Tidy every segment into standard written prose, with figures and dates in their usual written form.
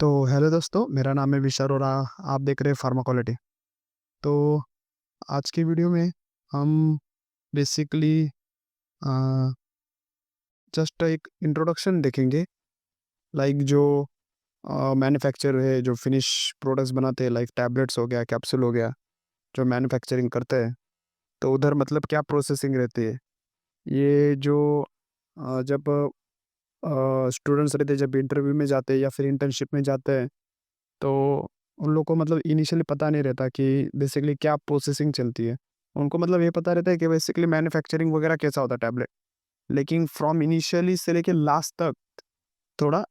तो हेलो दोस्तों, मेरा नाम है विशाल और आप देख रहे हैं फार्माकोलॉजी। तो आज की वीडियो में हम बेसिकली अ, जस्ट एक इंट्रोडक्शन देखेंगे। लाइक जो मैन्युफैक्चर है, जो फिनिश प्रोडक्ट्स बनाते हैं, लाइक टैबलेट्स हो गया, कैप्सूल हो गया, जो मैन्युफैक्चरिंग करते हैं, तो उधर मतलब क्या प्रोसेसिंग रहती है। ये जो जब स्टूडेंट्स रहते हैं, जब इंटरव्यू में जाते हैं या फिर इंटर्नशिप में जाते हैं, तो उन लोग को मतलब इनिशियली पता नहीं रहता कि बेसिकली क्या प्रोसेसिंग चलती है। उनको मतलब ये पता रहता है कि बेसिकली मैन्युफैक्चरिंग वगैरह कैसा होता है टैबलेट। लेकिन फ्रॉम इनिशियली से लेके लास्ट तक थोड़ा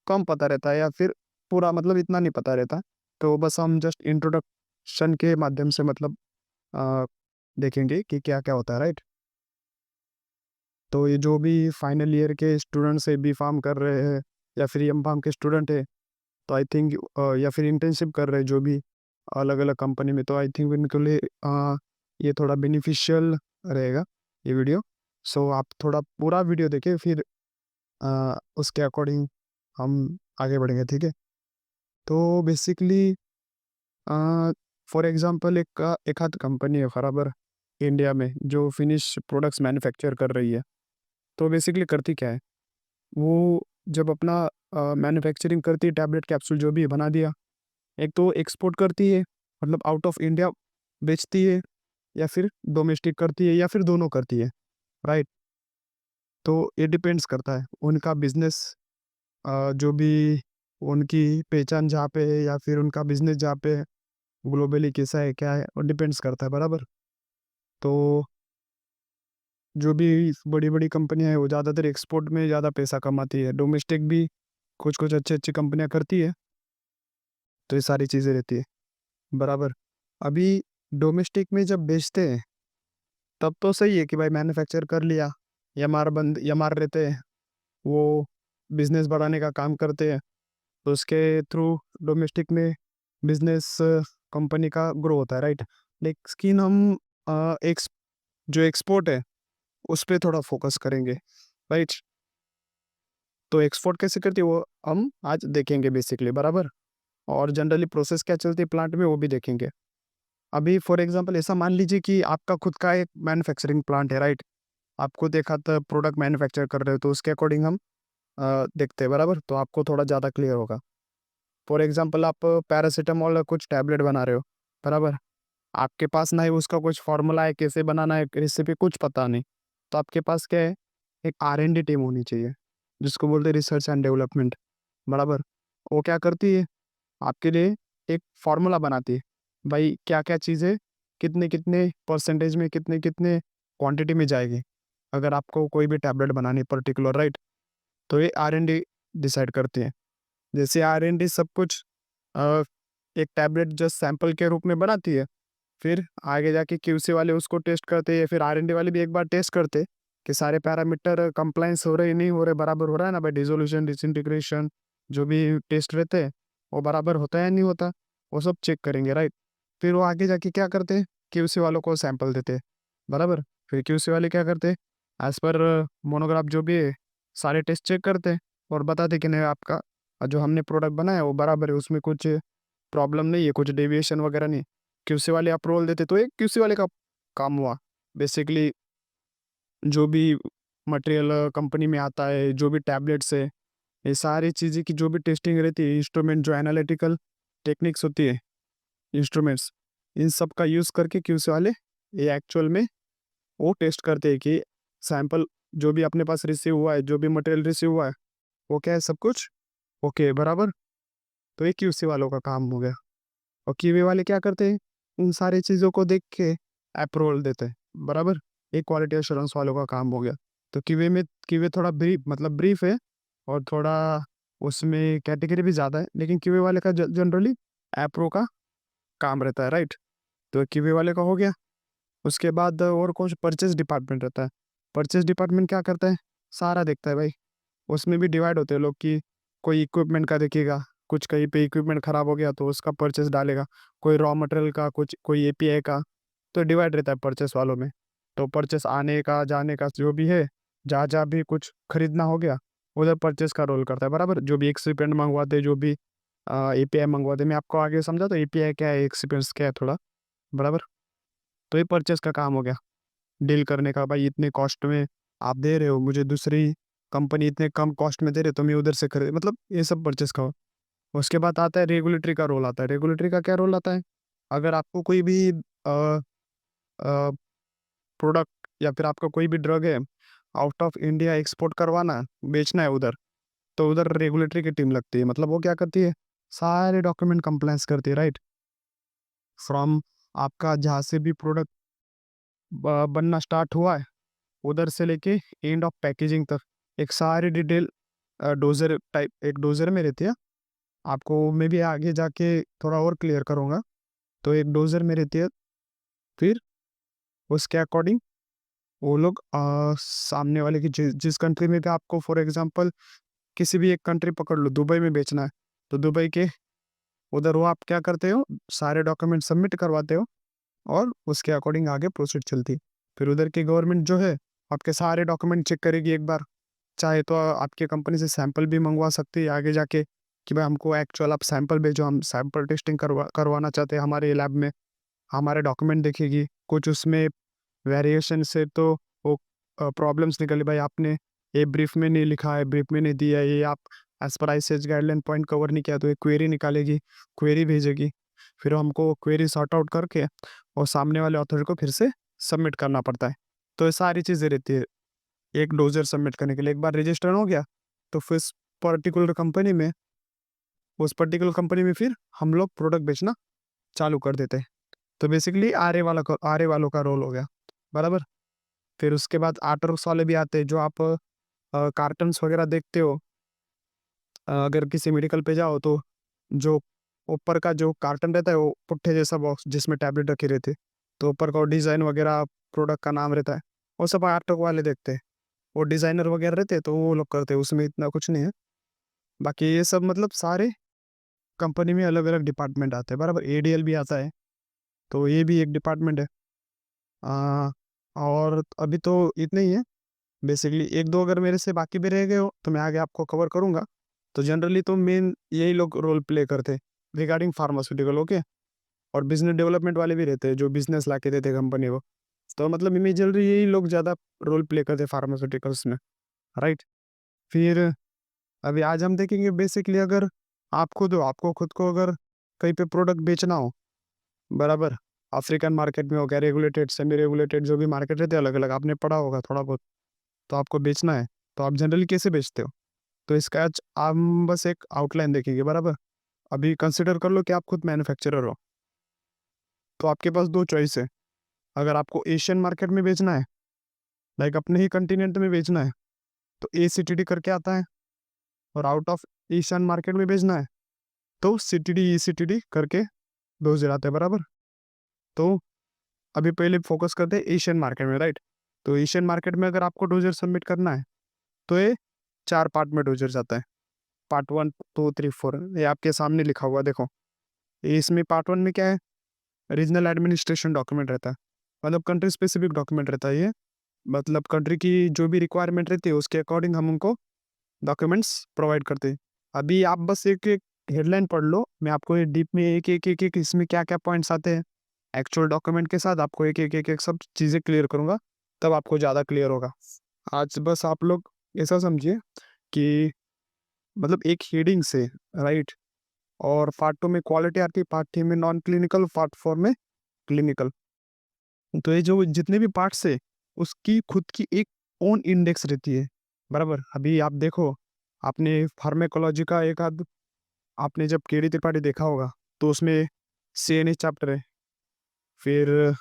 कम पता रहता है या फिर पूरा मतलब इतना नहीं पता रहता। तो बस हम जस्ट इंट्रोडक्शन के माध्यम से मतलब अ, देखेंगे कि क्या-क्या होता है, राइट? तो ये जो भी फाइनल ईयर के स्टूडेंट्स है, बी-फार्म कर रहे हैं या फिर एम-फार्म के स्टूडेंट है, तो आई थिंक या फिर इंटर्नशिप कर रहे हैं जो भी अलग-अलग कंपनी में, तो आई थिंक उनके लिए ये थोड़ा बेनिफिशियल रहेगा ये वीडियो। सो आप थोड़ा पूरा वीडियो देखें, फिर उसके अकॉर्डिंग हम आगे बढ़ेंगे, ठीक है? तो बेसिकली फॉर एग्ज़ाम्पल एक आध कंपनी है बराबर इंडिया में जो फिनिश प्रोडक्ट्स मैन्युफैक्चर कर रही है। तो बेसिकली करती क्या है, वो जब अपना मैन्युफैक्चरिंग करती है, टैबलेट कैप्सूल जो भी बना दिया, एक तो एक्सपोर्ट करती है, मतलब आउट ऑफ इंडिया बेचती है, या फिर डोमेस्टिक करती है, या फिर दोनों करती है, राइट? तो ये डिपेंड्स करता है उनका बिजनेस, जो भी उनकी पहचान जहाँ पे है या फिर उनका बिजनेस जहाँ पे है, ग्लोबली कैसा है, क्या है, वो डिपेंड्स करता है, बराबर? तो जो भी बड़ी बड़ी कंपनियां हैं वो ज़्यादातर एक्सपोर्ट में ज़्यादा पैसा कमाती है, डोमेस्टिक भी कुछ कुछ अच्छी अच्छी कंपनियां करती है। तो ये सारी चीज़ें रहती है, बराबर? अभी डोमेस्टिक में जब बेचते हैं, तब तो सही है कि भाई मैन्युफैक्चर कर लिया, एमआर रहते हैं, वो बिज़नेस बढ़ाने का काम करते हैं, तो उसके थ्रू डोमेस्टिक में बिज़नेस कंपनी का ग्रो होता है, राइट? लेकिन हम एक्स जो एक्सपोर्ट है, उस पे थोड़ा फ़ोकस करेंगे, राइट? तो एक्सपोर्ट कैसे करती है वो हम आज देखेंगे बेसिकली, बराबर? और जनरली प्रोसेस क्या चलती है प्लांट में वो भी देखेंगे। अभी फॉर एग्ज़ाम्पल ऐसा मान लीजिए कि आपका खुद का एक मैन्युफैक्चरिंग प्लांट है, राइट? आप खुद एक आध प्रोडक्ट मैन्युफैक्चर कर रहे हो, तो उसके अकॉर्डिंग हम देखते हैं, बराबर? तो आपको थोड़ा ज़्यादा क्लियर होगा। फॉर एग्ज़ाम्पल आप पैरासिटामॉल कुछ टैबलेट बना रहे हो, बराबर? आपके पास ना ही उसका कुछ फ़ॉर्मूला है, कैसे बनाना है, रेसिपी कुछ पता नहीं। तो आपके पास क्या है, एक आर-एन-डी टीम होनी चाहिए, जिसको बोलते हैं रिसर्च एंड डेवलपमेंट, बराबर? वो क्या करती है, आपके लिए एक फ़ॉर्मूला बनाती है। भाई क्या-क्या चीज़ें कितने-कितने परसेंटेज में, कितने-कितने क्वांटिटी में जाएगी, अगर आपको कोई भी टैबलेट बनानी है पर्टिकुलर, राइट? तो ये आर-एन-डी डिसाइड करती है। जैसे आर-एन-डी सब कुछ अ, एक टैबलेट जस्ट सैंपल के रूप में बनाती है, फिर आगे जाके क्यूसी वाले उसको टेस्ट करते हैं या फिर आर-एन-डी वाले भी एक बार टेस्ट करते हैं कि सारे पैरामीटर कंप्लायंस हो रहे, नहीं हो रहे, बराबर हो रहा है ना भाई, डिसोल्यूशन, डिसइंटीग्रेशन, जो भी टेस्ट रहते हैं, वो बराबर होता है या नहीं होता, वो सब चेक करेंगे, राइट? फिर वो आगे जाके क्या करते हैं, क्यूसी वालों को सैंपल देते हैं, बराबर? फिर क्यूसी वाले क्या करते हैं, एज़ पर मोनोग्राफ जो भी है, सारे टेस्ट चेक करते हैं और बताते हैं कि नहीं आपका जो हमने प्रोडक्ट बनाया है वो बराबर है, उसमें कुछ प्रॉब्लम नहीं है, कुछ डेविएशन वगैरह नहीं। क्यूसी वाले अप्रूवल देते, तो एक क्यूसी वाले का काम हुआ। बेसिकली जो भी मटेरियल कंपनी में आता है, जो भी टैबलेट्स है, ये सारी चीज़ें की जो भी टेस्टिंग रहती है, इंस्ट्रूमेंट जो एनालिटिकल टेक्निक्स होती है, इंस्ट्रूमेंट्स, इन सब का यूज़ करके क्यूसी वाले ये एक्चुअल में वो टेस्ट करते हैं कि सैंपल जो भी अपने पास रिसीव हुआ है, जो भी मटेरियल रिसीव हुआ है, वो क्या है, सब कुछ ओके है, बराबर? तो ये क्यूसी वालों का काम हो गया। और कीवी वाले क्या करते हैं, उन सारी चीज़ों को देख के अप्रूवल देते हैं, बराबर? ये क्वालिटी एश्योरेंस वालों का काम हो गया। तो कीवी थोड़ा ब्रीफ मतलब ब्रीफ है, और थोड़ा उसमें कैटेगरी भी ज़्यादा है, लेकिन कीवी वाले का जनरली अप्रूव का काम रहता है, राइट? तो कीवी वाले का हो गया। उसके बाद और कौन सा परचेज़ डिपार्टमेंट रहता है। परचेज़ डिपार्टमेंट क्या करता है, सारा देखता है भाई। उसमें भी डिवाइड होते हैं लोग कि कोई इक्विपमेंट का देखेगा, कुछ कहीं पे इक्विपमेंट खराब हो गया तो उसका परचेज़ डालेगा, कोई रॉ मटेरियल का, कुछ कोई एपीआई का, तो डिवाइड रहता है परचेज़ वालों में। तो परचेज़ आने का, जाने का जो भी है, जहाँ-जहाँ भी कुछ खरीदना हो गया, उधर परचेज़ का रोल करता है, बराबर? जो भी एक्विपमेंट मँगवाते हैं, जो भी एपीआई मंगवाते हैं। मैं आपको आगे समझा तो एपीआई क्या है, एक्सपीरियंस क्या है थोड़ा, बराबर। तो ये परचेस का काम हो गया, डील करने का। भाई इतने कॉस्ट में आप दे रहे हो मुझे, दूसरी कंपनी इतने कम कॉस्ट में दे रहे हो, तो मैं उधर से खरीद, मतलब ये सब परचेस का हो। उसके बाद आता है रेगुलेटरी का रोल आता है। रेगुलेटरी का क्या रोल आता है, अगर आपको कोई भी प्रोडक्ट या फिर आपका कोई भी ड्रग है आउट ऑफ इंडिया एक्सपोर्ट करवाना है, बेचना है उधर, तो उधर रेगुलेटरी की टीम लगती है। मतलब वो क्या करती है, सारे डॉक्यूमेंट कंप्लायंस करती है, राइट। फ्रॉम आपका जहाँ से भी प्रोडक्ट बनना स्टार्ट हुआ है उधर से लेके एंड ऑफ पैकेजिंग तक एक सारी डिटेल डोजर टाइप, एक डोजर में रहती है। आपको मैं भी आगे जाके थोड़ा और क्लियर करूँगा। तो एक डोजर में रहती है, फिर उसके अकॉर्डिंग वो लोग सामने वाले की जिस कंट्री में भी आपको फॉर एग्जांपल किसी भी एक कंट्री पकड़ लो, दुबई में बेचना है, तो दुबई के उधर वो आप क्या करते हो, सारे डॉक्यूमेंट सबमिट करवाते हो और उसके अकॉर्डिंग आगे प्रोसीड चलती है। फिर उधर की गवर्नमेंट जो है आपके सारे डॉक्यूमेंट चेक करेगी एक बार। चाहे तो आपकी कंपनी से सैंपल भी मंगवा सकती है आगे जाके, कि भाई हमको एक्चुअल आप सैंपल भेजो, हम सैंपल टेस्टिंग करवाना चाहते हैं हमारे लैब में। हमारे डॉक्यूमेंट देखेगी, कुछ उसमें वेरिएशन से तो वो प्रॉब्लम्स निकली, भाई आपने ये ब्रीफ में नहीं लिखा है, ब्रीफ में नहीं दिया है, ये आप as per ICH guideline point cover नहीं किया, तो ये क्वेरी निकालेगी, क्वेरी भेजेगी। फिर हमको क्वेरी सॉर्ट आउट करके और सामने वाले ऑथर को फिर से सबमिट करना पड़ता है। तो ये सारी चीज़ें रहती है एक डोजर सबमिट करने के लिए। एक बार रजिस्टर हो गया तो फिर पर्टिकुलर कंपनी में, उस पर्टिकुलर कंपनी में फिर हम लोग प्रोडक्ट बेचना चालू कर देते हैं। तो बेसिकली आरे वालों का रोल हो गया, बराबर। फिर उसके बाद आर्टवर्क्स वाले भी आते हैं, जो आप कार्टन्स वगैरह देखते हो। अगर किसी मेडिकल पे जाओ तो जो ऊपर का जो कार्टन रहता है वो पुट्ठे जैसा बॉक्स जिसमें टैबलेट रखी रहती है, तो ऊपर का डिज़ाइन वगैरह प्रोडक्ट का नाम रहता है, वो सब आर्टवर्क वाले देखते हैं। वो डिज़ाइनर वगैरह रहते हैं तो वो लोग करते हैं, उसमें इतना कुछ नहीं है। बाकी ये सब मतलब सारे कंपनी में अलग अलग डिपार्टमेंट आते हैं, बराबर। एडीएल भी आता है, तो ये भी एक डिपार्टमेंट है। आ, और अभी तो इतने ही है बेसिकली। एक दो अगर मेरे से बाकी भी रह गए हो तो मैं आगे आपको कवर करूंगा। तो जनरली तो मेन यही लोग रोल प्ले करते हैं रिगार्डिंग फार्मास्यूटिकल, ओके। और बिजनेस डेवलपमेंट वाले भी रहते हैं जो बिजनेस ला के देते हैं कंपनी को। तो मतलब इमेजनली यही लोग ज़्यादा रोल प्ले करते हैं फार्मास्यूटिकल्स में, राइट। फिर अभी आज हम देखेंगे बेसिकली, अगर आपको खुद को अगर कहीं पे प्रोडक्ट बेचना हो, बराबर। अफ्रीकन मार्केट में हो गया, रेगुलेटेड सेमी रेगुलेटेड जो भी मार्केट रहते हैं अलग अलग, आपने पढ़ा होगा थोड़ा बहुत। तो आपको बेचना है तो आप जनरली कैसे बेचते हो, तो इसका आज हम बस एक आउटलाइन देखेंगे, बराबर। अभी कंसिडर कर लो कि आप खुद मैन्युफैक्चरर हो, तो आपके पास दो चॉइस है। अगर आपको एशियन मार्केट में बेचना है, लाइक अपने ही कंटिनेंट में बेचना है, तो ACTD करके आता है। और आउट ऑफ एशियन मार्केट में बेचना है तो CTD ECTD करके डोज आता है, बराबर। तो अभी पहले फोकस करते हैं एशियन मार्केट में, राइट। तो एशियन मार्केट में अगर आपको डोजर सबमिट करना है तो ये 4 पार्ट में डोजर जाता है। पार्ट 1 2 3 4, ये आपके सामने लिखा हुआ देखो। ये इसमें पार्ट 1 में क्या है, रीजनल एडमिनिस्ट्रेशन डॉक्यूमेंट रहता है, मतलब कंट्री स्पेसिफिक डॉक्यूमेंट रहता है ये। मतलब कंट्री की जो भी रिक्वायरमेंट रहती है उसके अकॉर्डिंग हम उनको डॉक्यूमेंट्स प्रोवाइड करते हैं। अभी आप बस एक एक हेडलाइन पढ़ लो, मैं आपको ये डीप में एक इसमें क्या क्या पॉइंट्स आते हैं एक्चुअल डॉक्यूमेंट के साथ आपको एक सब चीज़ें क्लियर करूंगा, तब आपको ज़्यादा क्लियर होगा। आज बस आप लोग ऐसा समझिए कि मतलब एक हेडिंग से, राइट। और पार्ट 2 में क्वालिटी आती है, पार्ट 3 में नॉन क्लिनिकल, पार्ट 4 में क्लिनिकल। तो ये जो जितने भी पार्ट्स है उसकी खुद की एक ओन इंडेक्स रहती है, बराबर। अभी आप देखो, आपने फार्मेकोलॉजी का एक आध आपने जब केडी त्रिपाठी देखा होगा, तो उसमें CNS चैप्टर है। फिर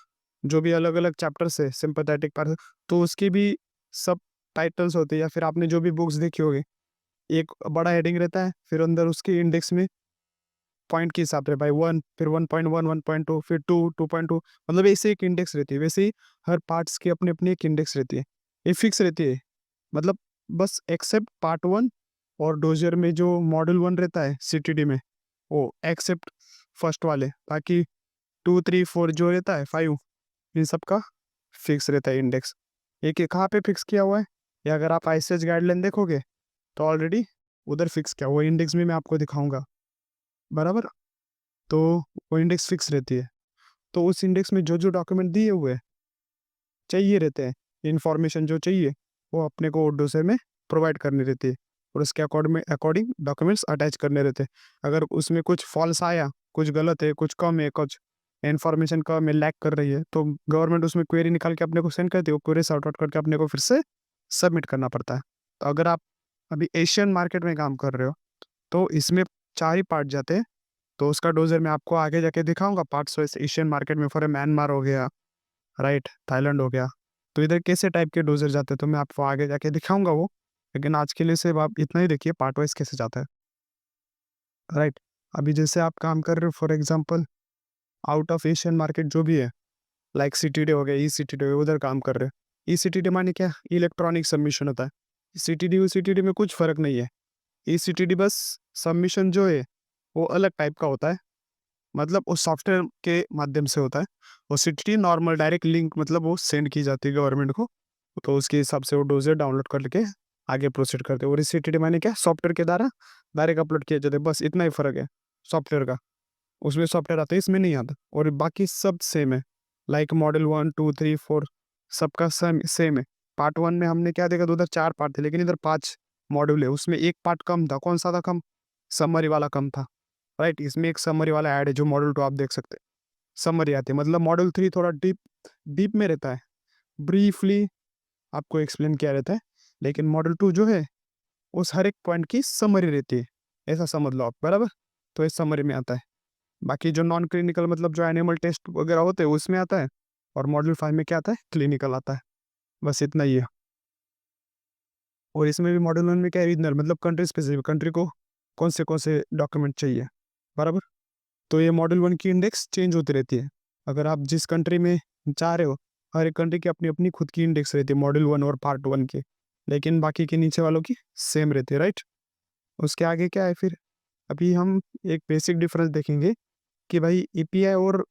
जो भी अलग अलग चैप्टर्स है सिंपैथेटिक पार्ट, तो उसके भी सब टाइटल्स होते हैं। या फिर आपने जो भी बुक्स देखी होगी, एक बड़ा हेडिंग रहता है, फिर अंदर उसके इंडेक्स में पॉइंट के हिसाब से भाई 1, फिर 1.1 1.2, फिर 2 2.2, मतलब ऐसे एक इंडेक्स रहती है। वैसे ही हर पार्ट्स की अपनी अपनी एक इंडेक्स रहती है, ये फिक्स रहती है। मतलब बस एक्सेप्ट पार्ट 1 और डोजियर में जो मॉड्यूल 1 रहता है CTD में, वो एक्सेप्ट फर्स्ट वाले, बाकी 2 3 4 जो रहता है 5, इन सब का फिक्स रहता है इंडेक्स। एक कहाँ पे फिक्स किया हुआ है, या अगर आप आईसीएच गाइडलाइन देखोगे तो ऑलरेडी उधर फिक्स किया हुआ इंडेक्स में मैं आपको दिखाऊंगा। बराबर। तो वो इंडेक्स फिक्स रहती है, तो उस इंडेक्स में जो जो डॉक्यूमेंट दिए हुए चाहिए रहते हैं, इन्फॉर्मेशन जो चाहिए वो अपने को डोसे में प्रोवाइड करनी रहती है, और उसके अकॉर्डिंग डॉक्यूमेंट्स अटैच करने रहते हैं। अगर उसमें कुछ फॉल्स आया, कुछ गलत है, कुछ कम है, कुछ इन्फॉर्मेशन कम है, लैक कर रही है, तो गवर्नमेंट उसमें क्वेरी निकाल के अपने को सेंड करती है, वो क्वेरी सॉर्ट आउट करके अपने को फिर से सबमिट करना पड़ता है। तो अगर आप अभी एशियन मार्केट में काम कर रहे हो, तो इसमें 4 ही पार्ट जाते हैं। तो उसका डोजर मैं आपको आगे जाके दिखाऊंगा पार्ट्स वाइज। एशियन मार्केट में फॉर म्यांमार हो गया, राइट, थाईलैंड हो गया, तो इधर कैसे टाइप के डोजर जाते हैं तो मैं आपको आगे जाके दिखाऊंगा वो। लेकिन आज के लिए सिर्फ आप इतना ही देखिए पार्ट वाइज कैसे जाता है, राइट। अभी जैसे आप काम कर रहे हो for example out of Asian market जो भी है, लाइक सीटीडी हो गया, ई सीटीडी हो गया, उधर काम कर रहे हो। ई सीटीडी माने क्या, इलेक्ट्रॉनिक सबमिशन होता है। सीटीडी और सीटीडी में कुछ फर्क नहीं है। ई सीटीडी बस सबमिशन जो है वो अलग टाइप का होता है, मतलब वो सॉफ्टवेयर के माध्यम से होता है। और सीटीडी नॉर्मल डायरेक्ट लिंक, मतलब वो सेंड की जाती है गवर्नमेंट को, तो उसके हिसाब से वो डोजेर डाउनलोड करके आगे प्रोसीड करते हैं। और सीटीडी माने क्या, सॉफ्टवेयर के द्वारा डायरेक्ट अपलोड किए जाते हैं, बस इतना ही फर्क है सॉफ्टवेयर का। उसमें सॉफ्टवेयर आता है, इसमें नहीं आता, और बाकी सब सेम है। लाइक मॉडल 1 2 3 4 सबका सेम है। पार्ट 1 में हमने क्या देखा, तो उधर 4 पार्ट थे, लेकिन इधर 5 मॉड्यूल है। उसमें एक पार्ट कम था, कौन सा था कम, समरी वाला कम था, राइट। इसमें एक समरी वाला ऐड है जो मॉडल 2 आप देख सकते हैं, समरी आती है। मतलब मॉडल 3 थोड़ा डीप डीप में रहता है, ब्रीफली आपको एक्सप्लेन किया रहता है। लेकिन मॉडल 2 जो है उस हर एक पॉइंट की समरी रहती है, ऐसा समझ लो आप, बराबर। तो इस समरी में आता है। बाकी जो नॉन क्लिनिकल, मतलब जो एनिमल टेस्ट वगैरह होते हैं उसमें आता है। और मॉड्यूल 5 में क्या आता है, क्लिनिकल आता है, बस इतना ही है। और इसमें भी मॉड्यूल 1 में क्या है, रीजनल, मतलब कंट्री स्पेसिफिक, कंट्री को कौन से डॉक्यूमेंट चाहिए, बराबर। तो ये मॉड्यूल 1 की इंडेक्स चेंज होती रहती है। अगर आप जिस कंट्री में जा रहे हो, हर एक कंट्री की अपनी अपनी खुद की इंडेक्स रहती है, मॉड्यूल 1 और पार्ट 1 की। लेकिन बाकी के नीचे वालों की सेम रहती है, राइट। उसके आगे क्या है फिर, अभी हम एक बेसिक डिफरेंस देखेंगे कि भाई एपीआई और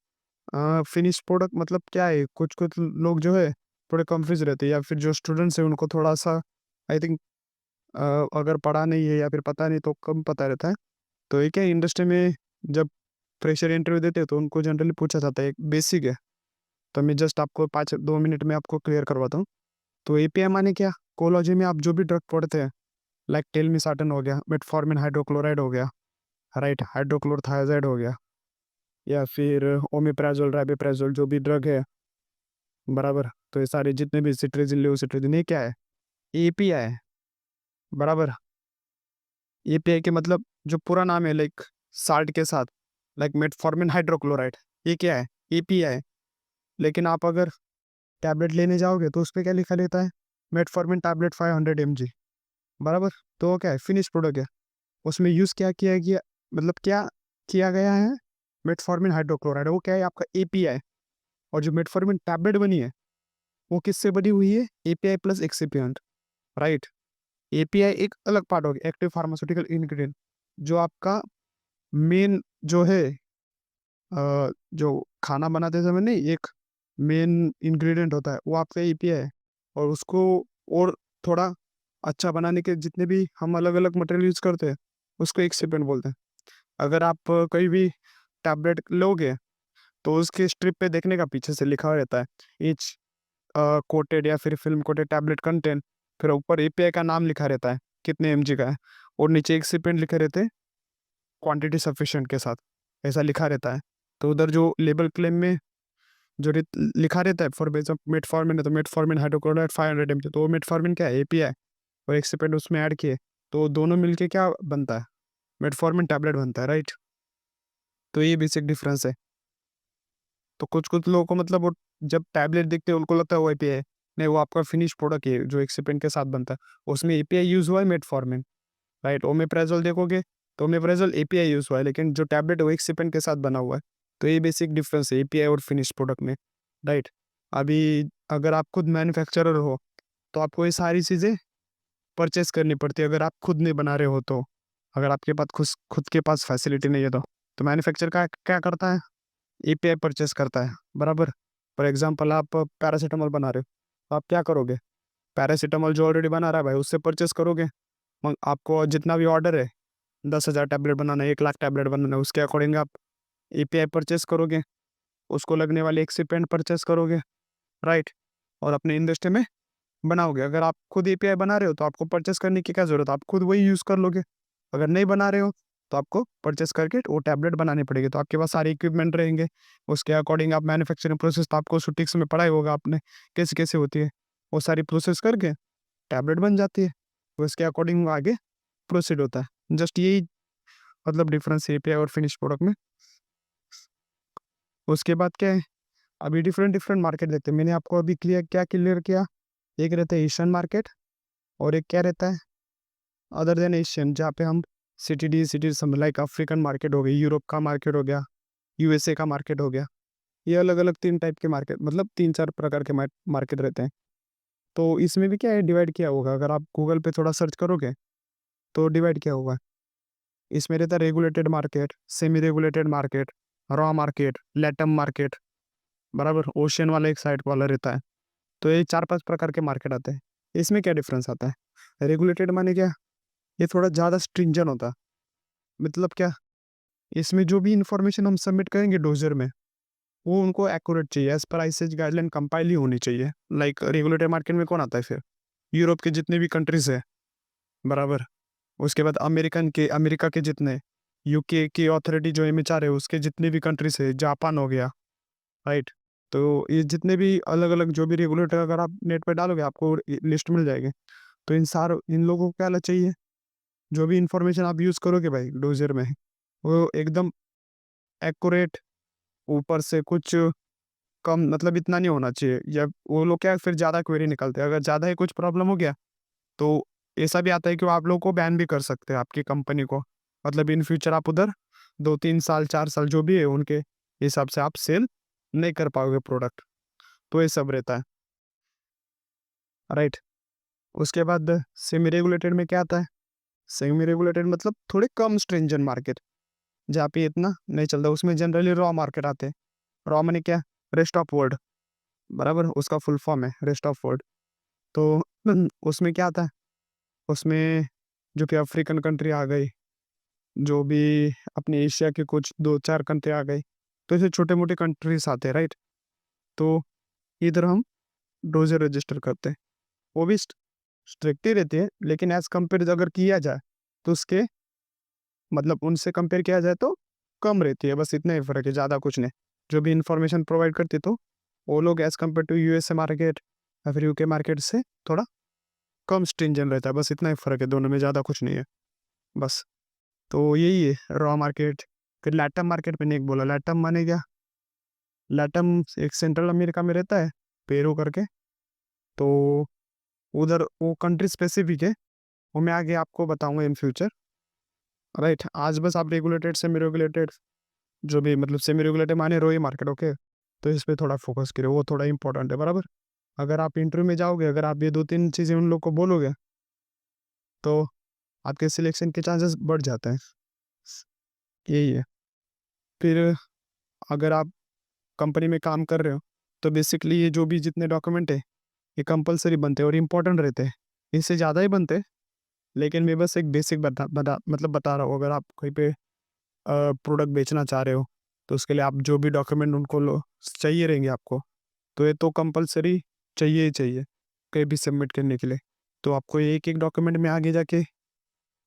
फिनिश प्रोडक्ट मतलब क्या है। कुछ कुछ लोग जो है थोड़े कंफ्यूज रहते हैं, या फिर जो स्टूडेंट्स हैं उनको थोड़ा सा आई थिंक अगर पढ़ा नहीं है या फिर पता नहीं तो कम पता रहता है। तो ये क्या इंडस्ट्री में जब फ्रेशर इंटरव्यू देते हैं तो उनको जनरली पूछा जाता है, एक बेसिक है। तो मैं जस्ट आपको 5 2 मिनट में आपको क्लियर करवाता हूँ। तो एपीआई माने क्या, कोलॉजी में आप जो भी ड्रग पढ़ते हैं, लाइक टेलमिसार्टन हो गया, मेटफॉर्मिन हाइड्रोक्लोराइड हो गया, राइट, हाइड्रोक्लोरथायाजाइड हो गया, या फिर ओमेप्राजोल राइबोप्राजोल जो भी ड्रग है, बराबर। तो ये सारे जितने भी सिट्रेजिन लियोसिट्रेजिन, ये क्या है, एपीआई है, बराबर। एपीआई के मतलब जो पूरा नाम है, लाइक साल्ट के साथ, लाइक मेटफॉर्मिन हाइड्रोक्लोराइड, ये क्या है, एपीआई। लेकिन आप अगर टैबलेट लेने जाओगे तो उस पर क्या लिखा रहता है, मेटफॉर्मिन टैबलेट 500 mg, बराबर। तो वो क्या है, फिनिश प्रोडक्ट है। उसमें यूज़ क्या किया गया, मतलब क्या किया गया है, मेटफॉर्मिन हाइड्रोक्लोराइड, वो क्या है आपका एपीआई। और जो मेटफॉर्मिन टैबलेट बनी है वो किससे बनी हुई है, API plus excipient, right. API एक अलग पार्ट हो गया, एक्टिव फार्मास्यूटिकल इंग्रेडिएंट। जो आपका मेन जो है, जो खाना बनाते समय नहीं, एक मेन इंग्रेडिएंट होता है वो आपका एपीआई है। और उसको और थोड़ा अच्छा बनाने के जितने भी हम अलग अलग मटेरियल यूज करते हैं उसको एक्सिपिएंट बोलते हैं। अगर आप कोई भी टैबलेट लोगे तो उसके स्ट्रिप पे देखने का पीछे से लिखा रहता है इच कोटेड या फिर फिल्म कोटेड टैबलेट कंटेंट, फिर ऊपर एपीआई का नाम लिखा रहता है कितने एमजी का है, और नीचे एक्सिपेंट लिखे रहते हैं क्वांटिटी सफिशिएंट के साथ, ऐसा लिखा रहता है। तो उधर जो लेबल क्लेम में जो लिखा रहता है फॉर बेस ऑफ मेटफॉर्मिन है, तो मेटफॉर्मिन हाइड्रोक्लोराइड 500 mg, तो वो मेटफॉर्मिन क्या है, एपीआई। और एक्सिपेंट उसमें ऐड किए, तो दोनों मिलके क्या बनता है, मेटफॉर्मिन टैबलेट बनता है, राइट। तो ये बेसिक डिफरेंस है। तो कुछ कुछ लोगों को मतलब वो जब टैबलेट देखते हैं उनको लगता है वो एपीआई, नहीं, वो आपका फिनिश प्रोडक्ट है जो एक्सिपेंट के साथ बनता है, उसमें एपीआई यूज हुआ है मेटफॉर्मिन, राइट। ओमेप्राजोल देखोगे तो ओमेप्राजोल एपीआई यूज हुआ है, लेकिन जो टैबलेट है वो एक्सिपेंट के साथ बना हुआ है। तो ये बेसिक डिफरेंस है एपीआई और फिनिश प्रोडक्ट में, राइट। अभी अगर आप खुद मैन्युफैक्चरर हो तो आपको ये सारी चीज़ें परचेस करनी पड़ती है, अगर आप खुद नहीं बना रहे हो तो। अगर आपके पास खुद खुद के पास फैसिलिटी नहीं है तो मैन्युफैक्चर का क्या करता है, एपीआई परचेस करता है, बराबर। फॉर एग्जांपल आप पैरासीटामोल बना रहे हो, तो आप क्या करोगे, पैरासीटामोल जो ऑलरेडी बना रहा है भाई उससे परचेस करोगे। आपको जितना भी ऑर्डर है 10,000 टैबलेट बनाना है, 1,00,000 टैबलेट बनाना है, उसके अकॉर्डिंग आप एपीआई परचेस करोगे, उसको लगने वाले एक्सिपेंट परचेस करोगे, राइट? और अपने इंडस्ट्री में बनाओगे। अगर आप खुद एपीआई बना रहे हो तो आपको परचेस करने की क्या ज़रूरत है, आप खुद वही यूज़ कर लोगे। अगर नहीं बना रहे हो तो आपको परचेस करके वो टैबलेट बनानी पड़ेगी, तो आपके पास सारे इक्विपमेंट रहेंगे, उसके अकॉर्डिंग आप मैन्युफैक्चरिंग प्रोसेस, तो आपको सुटिक्स में पढ़ा ही होगा आपने कैसे कैसे होती है, वो सारी प्रोसेस करके टैबलेट बन जाती है, तो उसके अकॉर्डिंग आगे प्रोसीड होता है। जस्ट यही मतलब डिफरेंस एपीआई और फिनिश प्रोडक्ट में। उसके बाद क्या है, अभी डिफरेंट डिफरेंट मार्केट देखते हैं। मैंने आपको अभी क्लियर किया, एक रहता है एशियन मार्केट और एक क्या रहता है अदर देन एशियन, जहाँ पे हम सिटी सब लाइक अफ्रीकन मार्केट हो गई, यूरोप का मार्केट हो गया, यूएसए का मार्केट हो गया। ये अलग अलग 3 टाइप के मार्केट, मतलब 3-4 प्रकार के मार्केट रहते हैं। तो इसमें भी क्या है, डिवाइड किया होगा, अगर आप गूगल पे थोड़ा सर्च करोगे तो डिवाइड किया होगा। इसमें रहता है regulated market, semi regulated market, raw market, LATAM market, बराबर, ओशियन वाला एक साइड वाला रहता है। तो ये 4-5 प्रकार के मार्केट आते हैं। इसमें क्या डिफरेंस आता है, रेगुलेटेड माने क्या, ये थोड़ा ज़्यादा स्ट्रिंजेंट होता है। मतलब क्या, इसमें जो भी इंफॉर्मेशन हम सबमिट करेंगे डोजर में, वो उनको एक्यूरेट चाहिए, as per ICH guideline compile ही होनी चाहिए। लाइक रेगुलेटेड मार्केट में कौन आता है फिर, यूरोप के जितने भी कंट्रीज है, बराबर। उसके बाद अमेरिका के जितने, यूके की अथॉरिटी जो एमएचआर है उसके जितने भी कंट्रीज है, जापान हो गया, राइट? तो ये जितने भी अलग अलग जो भी रेगुलेटर, अगर आप नेट पे डालोगे आपको लिस्ट मिल जाएगी। तो इन लोगों को क्या चाहिए, जो भी इंफॉर्मेशन आप यूज़ करोगे भाई डोजर में, वो एकदम एक्यूरेट, ऊपर से कुछ कम, मतलब इतना नहीं होना चाहिए। या वो लोग क्या फिर ज़्यादा क्वेरी निकालते हैं, अगर ज़्यादा ही कुछ प्रॉब्लम हो गया तो ऐसा भी आता है कि वो आप लोगों को बैन भी कर सकते हैं, आपकी कंपनी को। मतलब इन फ्यूचर आप उधर 2-3 साल 4 साल जो भी है उनके हिसाब से आप सेल नहीं कर पाओगे प्रोडक्ट। तो ये सब रहता है, राइट? उसके बाद सेमी रेगुलेटेड में क्या आता है, सेमी रेगुलेटेड मतलब थोड़े कम स्ट्रिंजेंट मार्केट, जहाँ पे इतना नहीं चलता, उसमें जनरली रॉ मार्केट आते हैं। रॉ माने क्या, रेस्ट ऑफ वर्ल्ड, बराबर, उसका फुल फॉर्म है रेस्ट ऑफ वर्ल्ड। तो उसमें क्या आता है, उसमें जो कि अफ्रीकन कंट्री आ गई, जो भी अपने एशिया के कुछ 2-4 कंट्री आ गई, तो ऐसे छोटे मोटे कंट्रीज आते हैं, राइट? तो इधर हम डोजर रजिस्टर करते हैं, वो भी स्ट्रिक्ट ही रहती है, लेकिन एज कम्पेयर अगर किया जाए तो उसके मतलब उनसे कंपेयर किया जाए तो कम रहती है, बस इतना ही फ़र्क है, ज़्यादा कुछ नहीं। जो भी इंफॉर्मेशन प्रोवाइड करती है, तो वो लोग as compare to USA market या फिर यूके मार्केट से थोड़ा कम स्ट्रिंजेंट रहता है, बस इतना ही फ़र्क है, दोनों में ज़्यादा कुछ नहीं है, बस। तो यही है रॉ मार्केट। फिर लैटम मार्केट मैंने एक बोला, लैटम माने क्या, लैटम एक सेंट्रल अमेरिका में रहता है, पेरू करके। तो उधर वो कंट्री स्पेसिफिक है, वो मैं आगे आपको बताऊँगा इन फ्यूचर, राइट? आज बस आप रेगुलेटेड, सेमी रेगुलेटेड, जो भी मतलब सेमी रेगुलेटेड माने रो मार्केट, ओके? तो इस पे थोड़ा फोकस करिए, वो थोड़ा इंपॉर्टेंट है, बराबर? अगर आप इंटरव्यू में जाओगे, अगर आप ये 2-3 चीज़ें उन लोग को बोलोगे, तो आपके सिलेक्शन के चांसेस बढ़ जाते हैं, यही है। फिर अगर आप कंपनी में काम कर रहे हो, तो बेसिकली ये जो भी जितने डॉक्यूमेंट है, ये कंपल्सरी बनते हैं और इम्पोर्टेंट रहते हैं। इससे ज़्यादा ही बनते हैं, लेकिन मैं बस एक बेसिक बता रहा हूँ। अगर आप कहीं पे प्रोडक्ट बेचना चाह रहे हो, तो उसके लिए आप जो भी डॉक्यूमेंट उनको लो चाहिए रहेंगे आपको, तो ये तो कंपल्सरी चाहिए ही चाहिए, कहीं भी सबमिट करने के लिए। तो आपको एक-एक डॉक्यूमेंट में आगे जाके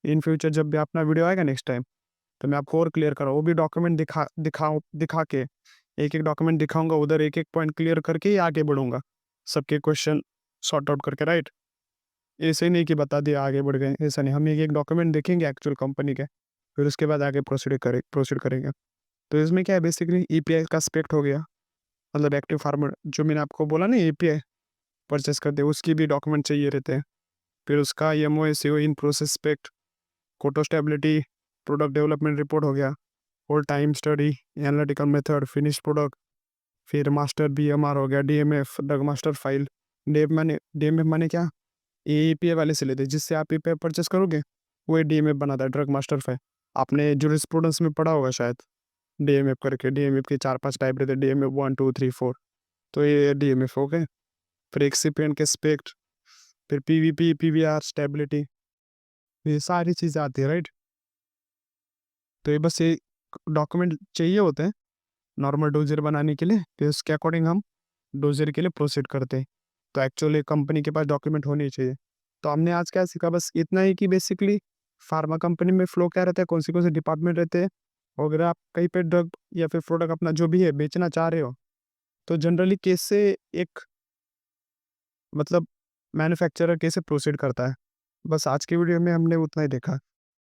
इन फ्यूचर जब भी अपना वीडियो आएगा नेक्स्ट टाइम, तो मैं आपको और क्लियर कराऊँ, वो भी डॉक्यूमेंट दिखा के, एक-एक डॉक्यूमेंट दिखाऊँगा, उधर एक-एक पॉइंट क्लियर करके ही आगे बढ़ूँगा, सबके क्वेश्चन सॉर्ट आउट करके, राइट? ऐसे नहीं कि बता दिया आगे बढ़ गए, ऐसा नहीं। हम एक-एक डॉक्यूमेंट देखेंगे एक्चुअल कंपनी के, फिर उसके बाद आगे प्रोसीड करेंगे। तो इसमें क्या है, बेसिकली एपीआई का एस्पेक्ट हो गया, मतलब एक्टिव फार्मर जो मैंने आपको बोला ना, एपीआई परचेस करते हैं, उसकी भी डॉक्यूमेंट चाहिए रहते हैं। फिर उसका MO, CO, in process spec, कोटो स्टेबिलिटी, प्रोडक्ट डेवलपमेंट रिपोर्ट हो गया, whole time study, analytical method, finish product, फिर मास्टर बीएमआर हो गया, DMF, drug master file. DMF माने क्या, ये एपीआई वाले से लेते हैं, जिससे आप एपीआई परचेस करोगे, वो डीएमएफ बनाता है, ड्रग मास्टर फाइल। आपने जूरिस्प्रूडेंस में पढ़ा होगा शायद, डीएमएफ करके, डीएमएफ के 4-5 टाइप रहते हैं, डीएमएफ 1, 2, 3, 4। तो ये डीएमएफ हो गए। फिर एक्सिपिएंट के स्पेक्ट, फिर पीवीपी, पीवीआर, स्टेबिलिटी, ये सारी चीज़ें आती है, राइट? तो ये बस ये डॉक्यूमेंट चाहिए होते हैं नॉर्मल डोज़र बनाने के लिए, फिर उसके अकॉर्डिंग हम डोज़र के लिए प्रोसीड करते हैं। तो एक्चुअली कंपनी के पास डॉक्यूमेंट होने ही चाहिए। तो हमने आज क्या सीखा, बस इतना ही कि बेसिकली फार्मा कंपनी में फ्लो क्या रहता है, कौन से डिपार्टमेंट रहते हैं, और अगर आप कहीं पे ड्रग या फिर प्रोडक्ट अपना जो भी है बेचना चाह रहे हो, तो जनरली कैसे एक मतलब मैन्युफैक्चरर कैसे प्रोसीड करता है। बस आज की वीडियो में हमने उतना ही देखा,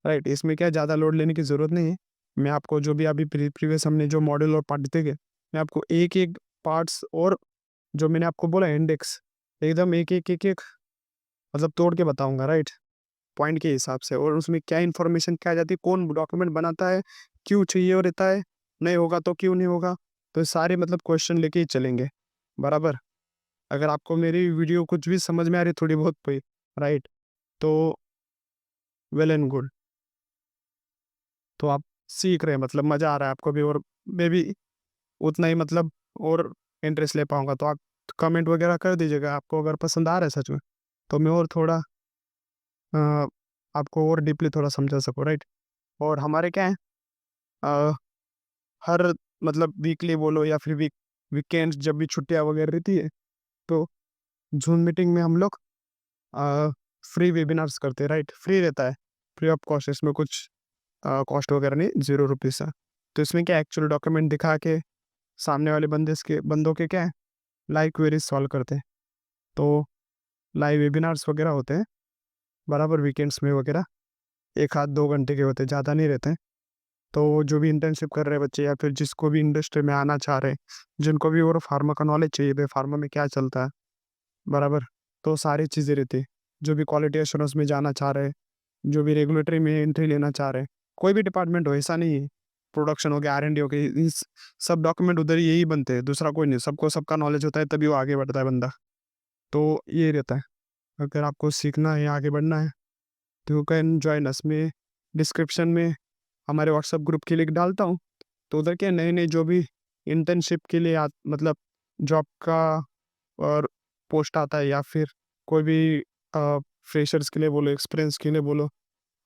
राइट? इसमें क्या ज़्यादा लोड लेने की ज़रूरत नहीं है। मैं आपको जो भी अभी प्रीवियस हमने जो मॉडल और पार्ट देखे, मैं आपको एक-एक पार्ट्स और जो मैंने आपको बोला इंडेक्स, एकदम एक-एक मतलब तोड़ के बताऊँगा, राइट? पॉइंट के हिसाब से, और उसमें क्या इन्फॉर्मेशन क्या आ जाती है, कौन डॉक्यूमेंट बनाता है, क्यों चाहिए और रहता है, नहीं होगा तो क्यों नहीं होगा। तो सारे मतलब क्वेश्चन लेके ही चलेंगे, बराबर? अगर आपको मेरी वीडियो कुछ भी समझ में आ रही है थोड़ी बहुत कोई, राइट? तो वेल एंड गुड। तो आप सीख रहे हैं, मतलब मज़ा आ रहा है आपको भी, और मैं भी उतना ही मतलब और इंटरेस्ट ले पाऊँगा। तो आप कमेंट वगैरह कर दीजिएगा आपको अगर पसंद आ रहा है सच में, तो मैं और थोड़ा अ, आपको और डीपली थोड़ा समझा सकूँ, राइट? और हमारे क्या है, अ, हर मतलब वीकली बोलो या फिर वीकेंड्स जब भी छुट्टियाँ वगैरह रहती है, तो ज़ूम मीटिंग में हम लोग अ, फ्री वेबिनार्स करते हैं, राइट? फ्री रहता है, फ्री ऑफ कॉस्ट, इसमें कुछ कॉस्ट वगैरह नहीं, ₹0 है। तो इसमें क्या एक्चुअल डॉक्यूमेंट दिखा के सामने वाले बंदों के क्या है, लाइव क्वेरीज सॉल्व करते हैं। तो लाइव वेबिनार्स वगैरह होते हैं, बराबर वीकेंड्स में वगैरह, 1 आध 2 घंटे के होते हैं, ज़्यादा नहीं रहते हैं। तो जो भी इंटर्नशिप कर रहे हैं बच्चे या फिर जिसको भी इंडस्ट्री में आना चाह रहे हैं, जिनको भी और फार्मा का नॉलेज चाहिए, भाई फार्मा में क्या चलता है, बराबर? तो सारी चीज़ें रहती है। जो भी क्वालिटी एश्योरेंस में जाना चाह रहे हैं, जो भी रेगुलेटरी में एंट्री लेना चाह रहे हैं, कोई भी डिपार्टमेंट हो, ऐसा नहीं है। प्रोडक्शन हो गया, R&D हो गई, इस सब डॉक्यूमेंट उधर यही बनते हैं, दूसरा कोई नहीं। सबको सबका नॉलेज होता है तभी वो आगे बढ़ता है बंदा। तो ये रहता है। अगर आपको सीखना है, आगे बढ़ना है, तो यू कैन जॉइन अस। में डिस्क्रिप्शन में हमारे व्हाट्सएप ग्रुप की लिंक डालता हूँ। तो उधर क्या नए-नए जो भी इंटर्नशिप के लिए मतलब जॉब का और पोस्ट आता है, या फिर कोई भी फ्रेशर्स के लिए बोलो, एक्सपीरियंस के लिए बोलो,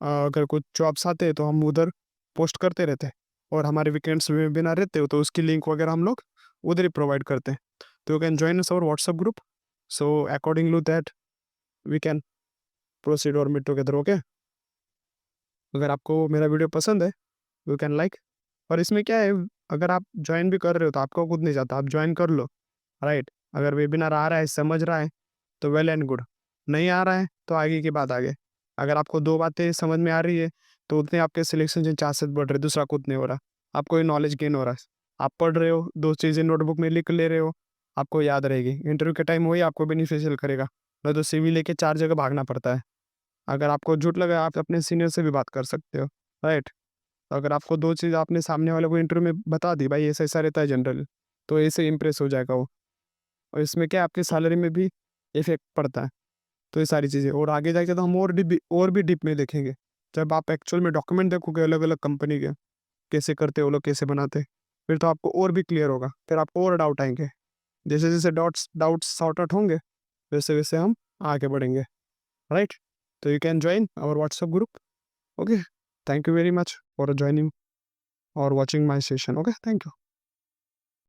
अगर कुछ जॉब्स आते हैं तो हम उधर पोस्ट करते रहते हैं, और हमारे वीकेंड्स में वेबिनार रहते हो तो उसकी लिंक वगैरह हम लोग उधर ही प्रोवाइड करते हैं। तो you can join us our WhatsApp group, so according to that we can proceed और मीट टुगेदर, ओके? अगर आपको मेरा वीडियो पसंद है, यू कैन लाइक। और इसमें क्या है, अगर आप जॉइन भी कर रहे हो तो आपको खुद नहीं जाता, आप जॉइन कर लो, राइट? अगर वेबिनार आ रहा है, समझ रहा है, तो वेल एंड गुड। नहीं आ रहा है तो आगे की बात आगे। अगर आपको 2 बातें समझ में आ रही है, तो उतने आपके सिलेक्शन के चांसेस बढ़ रहे हैं, दूसरा कुछ नहीं हो रहा। आपको ये नॉलेज गेन हो रहा है। आप पढ़ रहे हो, 2 चीज़ें नोटबुक में लिख ले रहे हो, आपको याद रहेगी। इंटरव्यू के टाइम वही आपको बेनिफिशियल करेगा, नहीं तो सीवी लेके 4 जगह भागना पड़ता है। अगर आपको झूठ लगे, आप अपने सीनियर से भी बात कर सकते हो, राइट? अगर आपको 2 चीज़ आपने सामने वाले को इंटरव्यू में बता दी, भाई ऐसा-ऐसा रहता है जनरल, तो ऐसे इम्प्रेस हो जाएगा वो। और इसमें क्या है, आपकी सैलरी में भी इफ़ेक्ट पड़ता है। तो ये सारी चीज़ें, और आगे जाके तो हम और भी डीप में देखेंगे। जब आप एक्चुअल में डॉक्यूमेंट देखोगे अलग-अलग कंपनी के, कैसे करते हैं वो लोग, कैसे बनाते हैं, फिर तो आपको और भी क्लियर होगा। फिर आपको और डाउट आएँगे। जैसे-जैसे डाउट्स सॉर्ट आउट होंगे, वैसे-वैसे हम आगे बढ़ेंगे, राइट? तो you can join our WhatsApp group, okay? Thank you very much for joining और watching my session. Okay, thank you.